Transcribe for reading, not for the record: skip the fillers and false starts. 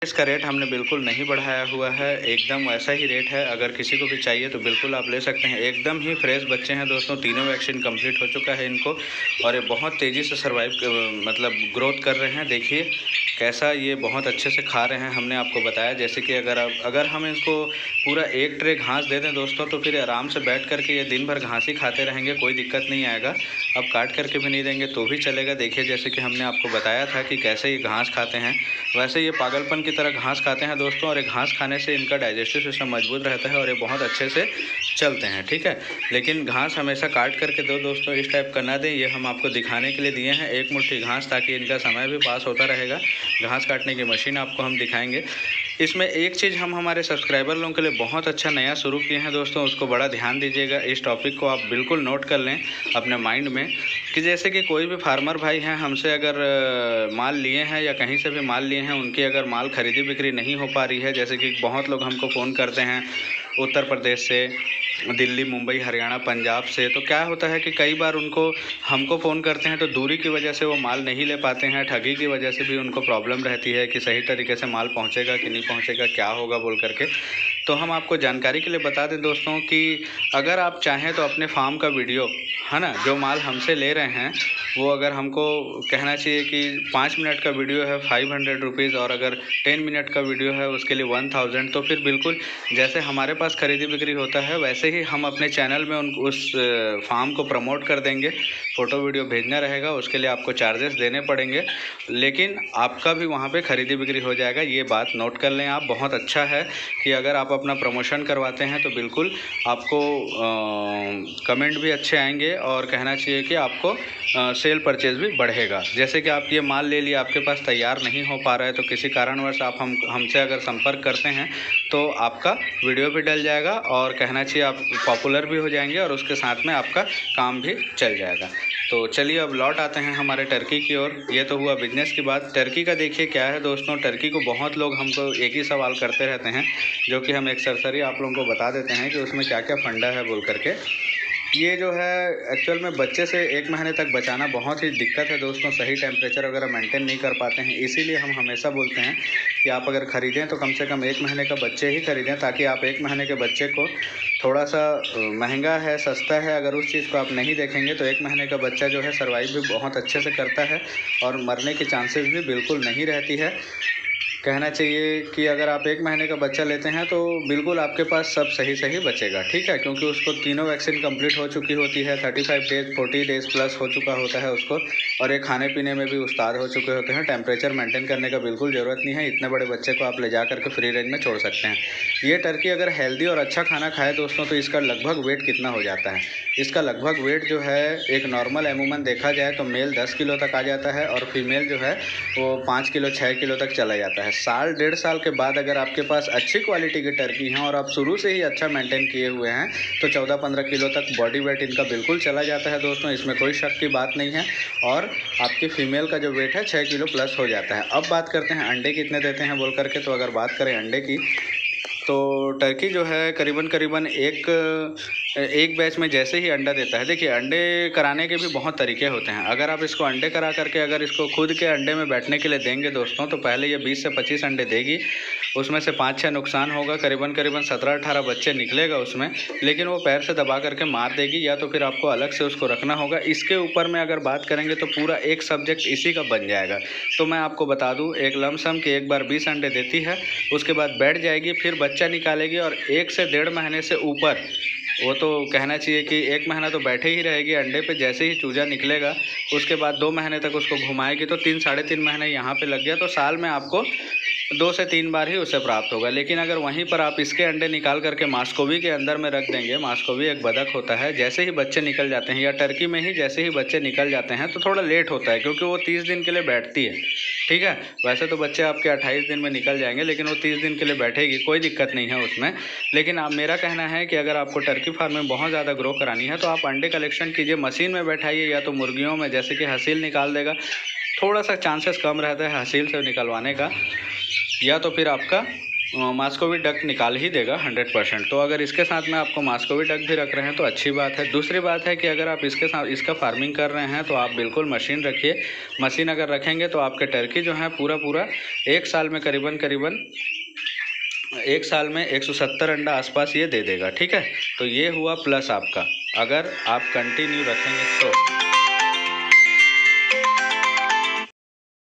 इसका रेट हमने बिल्कुल नहीं बढ़ाया हुआ है, एकदम वैसा ही रेट है। अगर किसी को भी चाहिए तो बिल्कुल आप ले सकते हैं। एकदम ही फ्रेश बच्चे हैं दोस्तों, तीनों वैक्सीन कंप्लीट हो चुका है इनको और ये बहुत तेज़ी से सर्वाइव मतलब ग्रोथ कर रहे हैं। देखिए कैसा ये बहुत अच्छे से खा रहे हैं। हमने आपको बताया जैसे कि अगर हम इनको पूरा एक ट्रे घास दे दें दोस्तों तो फिर आराम से बैठ करके ये दिन भर घास ही खाते रहेंगे, कोई दिक्कत नहीं आएगा। अब काट करके भी नहीं देंगे तो भी चलेगा। देखिए जैसे कि हमने आपको बताया था कि कैसे ये घास खाते हैं, वैसे ये पागलपन की तरह घास खाते हैं दोस्तों। और ये घास खाने से इनका डाइजेस्टिव सिस्टम मजबूत रहता है और ये बहुत अच्छे से चलते हैं, ठीक है। लेकिन घास हमेशा काट करके दो दोस्तों, इस टाइप का ना दें। ये हम आपको दिखाने के लिए दिए हैं एक मुट्ठी घास, ताकि इनका समय भी पास होता रहेगा। घास काटने की मशीन आपको हम दिखाएंगे। इसमें एक चीज़ हम हमारे सब्सक्राइबर लोगों के लिए बहुत अच्छा नया शुरू किए हैं दोस्तों, उसको बड़ा ध्यान दीजिएगा। इस टॉपिक को आप बिल्कुल नोट कर लें अपने माइंड में कि जैसे कि कोई भी फार्मर भाई हैं हमसे अगर माल लिए हैं या कहीं से भी माल लिए हैं, उनकी अगर माल खरीदी बिक्री नहीं हो पा रही है, जैसे कि बहुत लोग हमको फ़ोन करते हैं उत्तर प्रदेश से, दिल्ली, मुंबई, हरियाणा, पंजाब से, तो क्या होता है कि कई बार हमको फ़ोन करते हैं तो दूरी की वजह से वो माल नहीं ले पाते हैं। ठगी की वजह से भी उनको प्रॉब्लम रहती है कि सही तरीके से माल पहुंचेगा कि नहीं पहुंचेगा, क्या होगा बोल करके। तो हम आपको जानकारी के लिए बता दें दोस्तों कि अगर आप चाहें तो अपने फार्म का वीडियो है ना, जो माल हमसे ले रहे हैं वो अगर हमको कहना चाहिए कि 5 मिनट का वीडियो है 500 रुपीज़ और अगर 10 मिनट का वीडियो है उसके लिए 1000, तो फिर बिल्कुल जैसे हमारे पास खरीदी बिक्री होता है वैसे ही हम अपने चैनल में उस फार्म को प्रमोट कर देंगे। फ़ोटो वीडियो भेजना रहेगा, उसके लिए आपको चार्जेस देने पड़ेंगे, लेकिन आपका भी वहाँ पे खरीदी बिक्री हो जाएगा। ये बात नोट कर लें आप। बहुत अच्छा है कि अगर आप अपना प्रमोशन करवाते हैं तो बिल्कुल आपको कमेंट भी अच्छे आएंगे और कहना चाहिए कि आपको सेल परचेज़ भी बढ़ेगा। जैसे कि आप ये माल ले लिया, आपके पास तैयार नहीं हो पा रहा है, तो किसी कारणवश आप हमसे अगर संपर्क करते हैं तो आपका वीडियो भी डल जाएगा और कहना चाहिए आप पॉपुलर भी हो जाएंगे और उसके साथ में आपका काम भी चल जाएगा। तो चलिए अब लौट आते हैं हमारे टर्की की ओर। ये तो हुआ बिजनेस की बात। टर्की का देखिए क्या है दोस्तों, टर्की को बहुत लोग हमको एक ही सवाल करते रहते हैं, जो कि हम एक सरसरी आप लोगों को बता देते हैं कि उसमें क्या क्या फंडा है बोल करके। ये जो है एक्चुअल में बच्चे से 1 महीने तक बचाना बहुत ही दिक्कत है दोस्तों। सही टेम्परेचर वगैरह मेंटेन नहीं कर पाते हैं, इसीलिए हम हमेशा बोलते हैं कि आप अगर ख़रीदें तो कम से कम 1 महीने का बच्चे ही ख़रीदें, ताकि आप 1 महीने के बच्चे को थोड़ा सा महंगा है सस्ता है, अगर उस चीज़ को आप नहीं देखेंगे तो 1 महीने का बच्चा जो है सर्वाइव भी बहुत अच्छे से करता है और मरने की चांसेस भी बिल्कुल नहीं रहती है। कहना चाहिए कि अगर आप 1 महीने का बच्चा लेते हैं तो बिल्कुल आपके पास सब सही बचेगा, ठीक है, क्योंकि उसको तीनों वैक्सीन कंप्लीट हो चुकी होती है। 35 डेज 40 डेज प्लस हो चुका होता है उसको, और ये खाने पीने में भी उस्ताद हो चुके होते हैं। टेम्परेचर मेंटेन करने का बिल्कुल ज़रूरत नहीं है। इतने बड़े बच्चे को आप ले जा करके फ्री रेंज में छोड़ सकते हैं। ये टर्की अगर हेल्दी और अच्छा खाना खाए दोस्तों तो इसका लगभग वेट कितना हो जाता है, इसका लगभग वेट जो है एक नॉर्मल अमूमन देखा जाए तो मेल 10 किलो तक आ जाता है और फीमेल जो है वो 5 किलो 6 किलो तक चला जाता है। साल 1.5 साल के बाद अगर आपके पास अच्छी क्वालिटी की टर्की हैं और आप शुरू से ही अच्छा मेंटेन किए हुए हैं तो 14-15 किलो तक बॉडी वेट इनका बिल्कुल चला जाता है दोस्तों, इसमें कोई शक की बात नहीं है। और आपकी फीमेल का जो वेट है 6 किलो प्लस हो जाता है। अब बात करते हैं अंडे कितने देते हैं बोल करके। तो अगर बात करें अंडे की तो टर्की जो है करीबन एक बैच में जैसे ही अंडा देता है, देखिए अंडे कराने के भी बहुत तरीके होते हैं। अगर आप इसको अंडे करा करके अगर इसको खुद के अंडे में बैठने के लिए देंगे दोस्तों तो पहले ये 20 से 25 अंडे देगी, उसमें से 5-6 नुकसान होगा, करीबन 17-18 बच्चे निकलेगा उसमें, लेकिन वो पैर से दबा करके मार देगी, या तो फिर आपको अलग से उसको रखना होगा। इसके ऊपर में अगर बात करेंगे तो पूरा एक सब्जेक्ट इसी का बन जाएगा। तो मैं आपको बता दूं एक लमसम कि एक बार 20 अंडे देती है, उसके बाद बैठ जाएगी, फिर बच्चा निकालेगी और 1 से 1.5 महीने से ऊपर, वो तो कहना चाहिए कि 1 महीना तो बैठे ही रहेगी अंडे पे। जैसे ही चूजा निकलेगा उसके बाद 2 महीने तक उसको घुमाएगी, तो 3-3.5 महीने यहाँ पे लग गया, तो साल में आपको 2 से 3 बार ही उसे प्राप्त होगा। लेकिन अगर वहीं पर आप इसके अंडे निकाल करके मास्कोवी के अंदर में रख देंगे, मास्कोवी एक बतख होता है, जैसे ही बच्चे निकल जाते हैं, या टर्की में ही जैसे ही बच्चे निकल जाते हैं तो थोड़ा लेट होता है क्योंकि वो 30 दिन के लिए बैठती है, ठीक है। वैसे तो बच्चे आपके 28 दिन में निकल जाएंगे, लेकिन वो 30 दिन के लिए बैठेगी, कोई दिक्कत नहीं है उसमें। लेकिन मेरा कहना है कि अगर आपको टर्की फार्म में बहुत ज़्यादा ग्रो करानी है तो आप अंडे कलेक्शन कीजिए, मशीन में बैठाइए, या तो मुर्गियों में जैसे कि हसील निकाल देगा, थोड़ा सा चांसेस कम रहता है हसील से निकलवाने का, या तो फिर आपका मास्कोवी डक निकाल ही देगा 100%। तो अगर इसके साथ में आपको मास्कोवी डक भी रख रहे हैं तो अच्छी बात है। दूसरी बात है कि अगर आप इसके साथ इसका फार्मिंग कर रहे हैं तो आप बिल्कुल मशीन रखिए। मशीन अगर रखेंगे तो आपके टर्की जो है पूरा एक साल में करीबन एक साल में 170 अंडा आसपास ये दे देगा, ठीक है। तो ये हुआ प्लस आपका, अगर आप कंटिन्यू रखेंगे तो।